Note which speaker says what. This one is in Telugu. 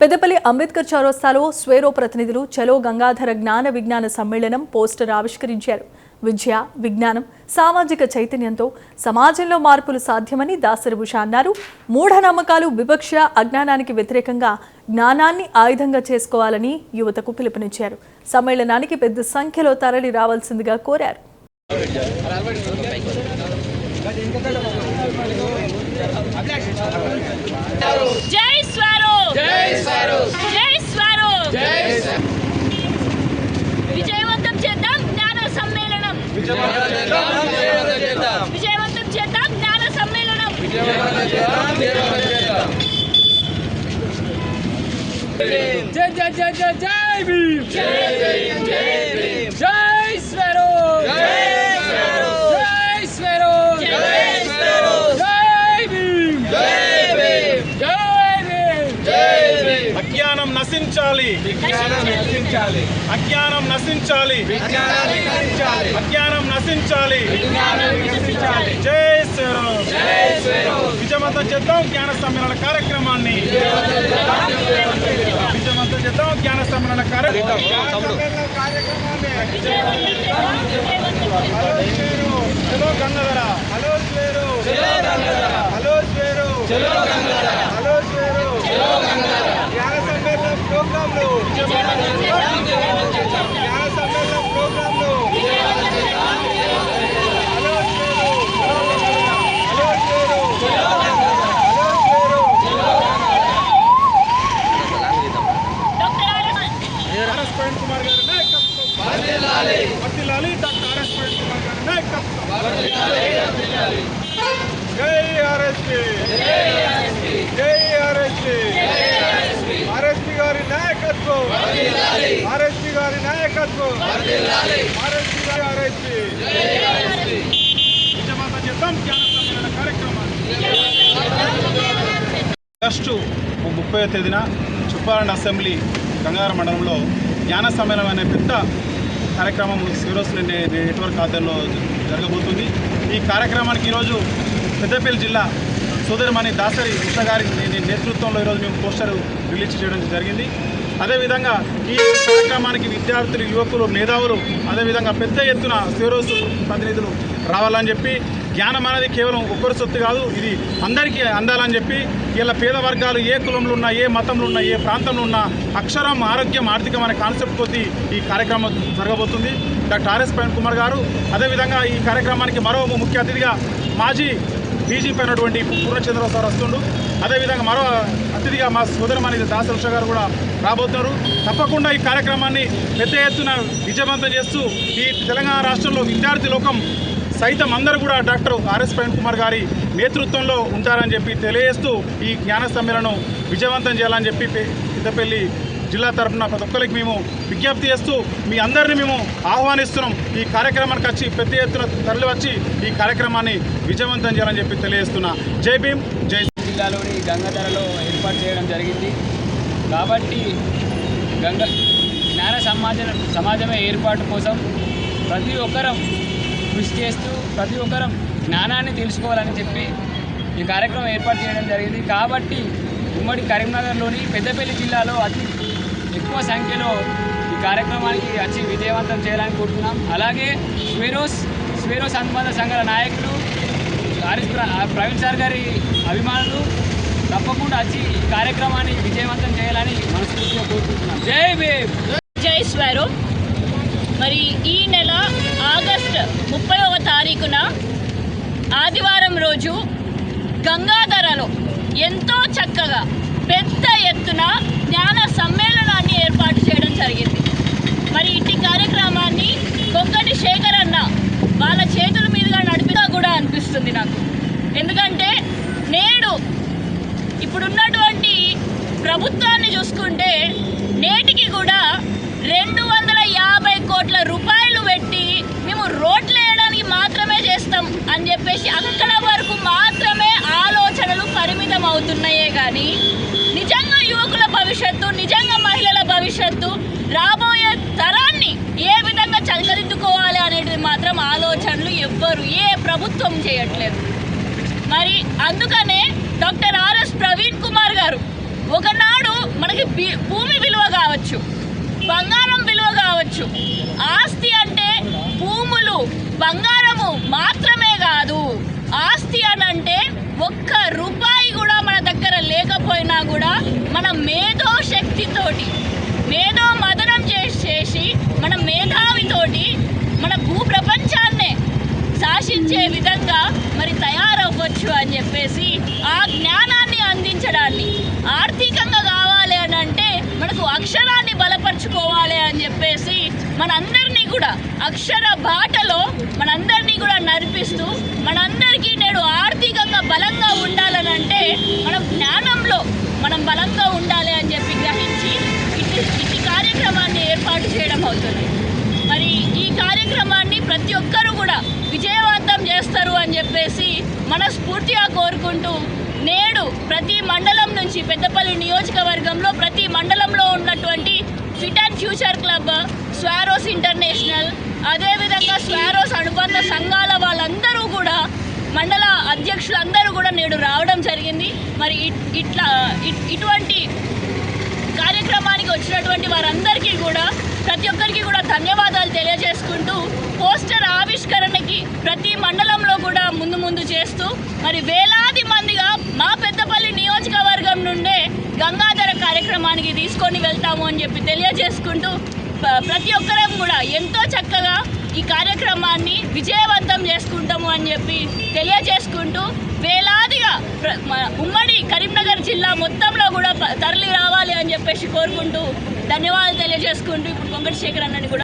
Speaker 1: పెద్దపల్లి అంబేద్కర్ చౌరస్తాలో స్వేరో ప్రతినిధులు చలో గంగాధర జ్ఞాన విజ్ఞాన సమ్మేళనం పోస్టర్ ఆవిష్కరించారు. విద్య, విజ్ఞానం, సామాజిక చైతన్యంతో సమాజంలో మార్పులు సాధ్యమని దాసరి భూష అన్నారు. మూఢనమ్మకాలు, వివక్ష, అజ్ఞానానికి వ్యతిరేకంగా జ్ఞానాన్ని ఆయుధంగా చేసుకోవాలని యువతకు పిలుపునిచ్చారు. సమ్మేళనానికి పెద్ద సంఖ్యలో తరలి రావాల్సిందిగా కోరారు.
Speaker 2: జై స్వేరో, జై స్వేరో, జై స్వేరో, జై స్వేరో. విజయవంతం చేద్దాం జ్ఞాన సమ్మేళనం, విజయవంతం చేద్దాం జ్ఞాన సమ్మేళనం.
Speaker 3: జై జై జై జై జై భీమ్, జై భీమ్, జై భీమ్, జై స్వేరో, జై స్వేరో, జై స్వేరో, జై స్వేరో, జై భీమ్, జై భీమ్, జై భీమ్, జై భీమ్.
Speaker 4: అజ్ఞానం నశించాలి,
Speaker 3: విజ్ఞానం నశించాలి,
Speaker 4: అజ్ఞానం నశించాలి,
Speaker 3: విజ్ఞానం నశించాలి,
Speaker 4: అజ్ఞానం నశించాలి.
Speaker 3: విజ్ఞానం నశించాలి.
Speaker 4: జై శ్రీరామ్,
Speaker 3: జై శ్రీరామ్.
Speaker 4: విజయవంతం చేద్దాం జ్ఞాన సమ్మేళన కార్యక్రమాన్ని, విజయవంతం చేద్దాం జ్ఞాన సమ్మేళన కార్యక్రమాన్ని. Hello Gangadhara, hello Swaero, hello Swaero, hello Swaero, జ్ఞాన సమ్మేళన ప్రోగ్రాంలు, జ్ఞాన సమ్మేళన ప్రోగ్రాంలు. కుమార్ గారి నాయకత్వం వర్ధిల్లాలి, డాక్టర్ ఆర్ఎస్ కుమార్ గారి నాయకత్వం. జై ఆర్ఎస్పీ, జై ఆర్ఎస్పీ, ఆర్ఎస్పీ గారి నాయకత్వం, ఆర్ఎస్పీ గారి నాయకత్వం, ఆర్ఎస్పీ గారి ఆర్ఎస్పీ. విజయవంతం చేద్దాం జ్ఞాన సమ్మేళన కార్యక్రమాన్ని. ఆగస్టు 30వ తేదీన చుప్పారండ్ అసెంబ్లీ గంగాధర మండలంలో జ్ఞాన సమ్మేళనం అనే పెద్ద కార్యక్రమం స్వేరోస్ నెట్వర్క్ ఆధ్వర్యంలో జరగబోతుంది. ఈ కార్యక్రమానికి ఈరోజు పెద్దపల్లి జిల్లా సోదరిమణి దాసరి భూష గారి నేతృత్వంలో ఈరోజు మేము పోస్టర్ రిలీజ్ చేయడం జరిగింది. అదేవిధంగా ఈ కార్యక్రమానికి విద్యార్థులు, యువకులు, మేధావులు, అదేవిధంగా పెద్ద ఎత్తున స్వేరోస్ ప్రతినిధులు రావాలని చెప్పి, జ్ఞానం అనేది కేవలం ఒక్కరి సొత్తు కాదు, ఇది అందరికీ అందాలని చెప్పి, ఇలా పేద వర్గాలు ఏ కులంలో ఉన్నా, ఏ మతంలో ఉన్నా, ఏ ప్రాంతంలో ఉన్నా అక్షరం, ఆరోగ్యం, ఆర్థికం అనే కాన్సెప్ట్ కొద్ది ఈ కార్యక్రమం జరగబోతుంది. డాక్టర్ ఆర్ఎస్ కుమార్ గారు, అదేవిధంగా ఈ కార్యక్రమానికి మరో ముఖ్య అతిథిగా మాజీ డీజీపీ అయినటువంటి పూర్ణచంద్రరావు సార్ వస్తుండు. అదేవిధంగా మరో అతిథిగా మా సోదరమణి దాసరి భూష గారు కూడా రాబోతున్నారు. తప్పకుండా ఈ కార్యక్రమాన్ని పెద్ద ఎత్తున విజయవంతం చేస్తూ ఈ తెలంగాణ రాష్ట్రంలో విద్యార్థి లోకం సైతం అందరూ కూడా డాక్టర్ ఆర్ఎస్ కుమార్ గారి నేతృత్వంలో ఉంటారని చెప్పి తెలియజేస్తూ ఈ జ్ఞాన సమ్మేళనం విజయవంతం చేయాలని చెప్పి పెద్దపల్లి జిల్లా తరఫున ప్రతి ఒక్కరికి మేము విజ్ఞప్తి చేస్తూ మీ అందరినీ మేము ఆహ్వానిస్తున్నాం. ఈ కార్యక్రమానికి వచ్చి పెద్ద ఎత్తున తరలి వచ్చి ఈ కార్యక్రమాన్ని విజయవంతం చేయాలని చెప్పి తెలియజేస్తున్నా. జై భీమ్, జై.
Speaker 3: జిల్లాలోని గంగాధరలో ఏర్పాటు చేయడం జరిగింది. కాబట్టి జ్ఞాన సమాజమే ఏర్పాటు కోసం ప్రతి ఒక్కరం కృషి చేస్తూ ప్రతి ఒక్కరం జ్ఞానాన్ని తెలుసుకోవాలని చెప్పి ఈ కార్యక్రమం ఏర్పాటు చేయడం జరిగింది. కాబట్టి ఉమ్మడి కరీంనగర్లోని పెద్దపల్లి జిల్లాలో అతి ఎక్కువ సంఖ్యలో ఈ కార్యక్రమానికి వచ్చి విజయవంతం చేయాలని కోరుతున్నాం. అలాగే స్వేరోస్ అనుబంధ సంఘాల నాయకులు ప్రవీణ్ సార్ గారి అభిమానులు తప్పకుండా వచ్చి ఈ కార్యక్రమాన్ని విజయవంతం చేయాలని మనస్ఫూర్తిగా కోరుకుంటున్నాం. జై భీమ్,
Speaker 2: జై స్వేరో. మరి ఈ నెల ఆగస్టు 30వ తారీఖున ఆదివారం రోజు గంగాధరలో ఎంతో చక్కగా పెద్ద ఎత్తున జ్ఞాన సమ్మేళనాన్ని ఏర్పాటు చేయడం జరిగింది. మరి ఇట్టి కార్యక్రమాన్ని కొంకటి శేఖర్ అన్న వాళ్ళ చేతుల మీదుగా నడిపినా కూడా అనిపిస్తుంది నాకు. ఎందుకంటే నేడు ఇప్పుడున్నటువంటి ప్రభుత్వాన్ని చూసుకుంటే నేటికి కూడా 250 కోట్ల రూపాయలు పెట్టి మేము రోడ్లు వేయడానికి మాత్రమే చేస్తాం అని చెప్పేసి అక్కడ వరకు మాత్రమే ఆలోచనలు పరిమితం అవుతున్నాయే కానీ నిజంగా యువకుల భవిష్యత్తు, నిజంగా మహిళల భవిష్యత్తు, రాబోయే తరాన్ని ఏ విధంగా చక్కదిద్దుకోవాలి అనేది మాత్రం ఆలోచనలు ఎవ్వరు ఏ ప్రభుత్వం చేయట్లేదు. మరి అందుకనే డాక్టర్ ఆర్ఎస్ ప్రవీణ్ కుమార్ గారు ఒకనాడు మనకి భూమి విలువ కావచ్చు, బంగారం విలువ కావచ్చు. ఆస్తి అంటే భూములు, బంగారము మాత్రమే కాదు. ఆస్తి అనంటే ఒక్క రూపాయి కూడా మన దగ్గర లేకపోయినా కూడా మన మేధో శక్తితోటి, మేధో మదనం చేసి మన మేధావితోటి మన భూ ప్రపంచాన్నే శాసించే విధంగా మరి తయారవ్వచ్చు అని చెప్పేసి, ఆ జ్ఞానాన్ని అందించడాన్ని, ఆర్థికంగా కావాలి అని అంటే మనకు అక్షరాన్ని బలపరుచుకోవాలి అని చెప్పేసి మనందరినీ కూడా అక్షర బాటలో మనందరినీ కూడా నడిపిస్తూ మనందరికీ నేడు ఆర్థికంగా బలంగా ఉండాలని అంటే మనం జ్ఞానంలో మనం బలంగా ఉండాలి అని చెప్పి గ్రహించి ఇట్టి కార్యక్రమాన్ని ఏర్పాటు చేయడం అవుతుంది. మరి ఈ కార్యక్రమాన్ని ప్రతి ఒక్కరూ కూడా విజయవంతం చేస్తారు అని చెప్పేసి మనస్ఫూర్తిగా కోరుకుంటూ, నేడు ప్రతి మండలం నుంచి పెద్దపల్లి నియోజకవర్గంలో ప్రతి మండలంలో ఉన్నటువంటి fit and future club, Swaeroes international, అదేవిధంగా స్వారోస్ అనుబంధ సంఘాల వాళ్ళందరూ కూడా, మండల అధ్యక్షులందరూ కూడా నేడు రావడం జరిగింది. మరి ఇటువంటి కార్యక్రమానికి వచ్చినటువంటి వారందరికీ కూడా ప్రతి ఒక్కరికి కూడా ధన్యవాదాలు తెలియజేసుకుంటూ, పోస్టర్ ఆవిష్కరణకి ప్రతి మండలంలో కూడా ముందు చేస్తూ మరి వేలాది మందిగా మా పెద్దపల్లి నియోజకవర్గం నుండే గంగాధర కార్యక్రమానికి తీసుకొని వెళ్తాము అని చెప్పి తెలియజేసుకుంటూ, ప్రతి ఒక్కరం కూడా ఎంతో చక్కగా ఈ కార్యక్రమాన్ని విజయవంతం చేసుకుంటాము అని చెప్పి తెలియజేసుకుంటూ, వేలాదిగా ఉమ్మడి కరీంనగర్ జిల్లా మొత్తంలో కూడా తరలి రావాలి అని చెప్పేసి కోరుకుంటూ ధన్యవాదాలు తెలియజేసుకుంటూ ఇప్పుడు కొంగటి శేఖర్ అన్నని కూడా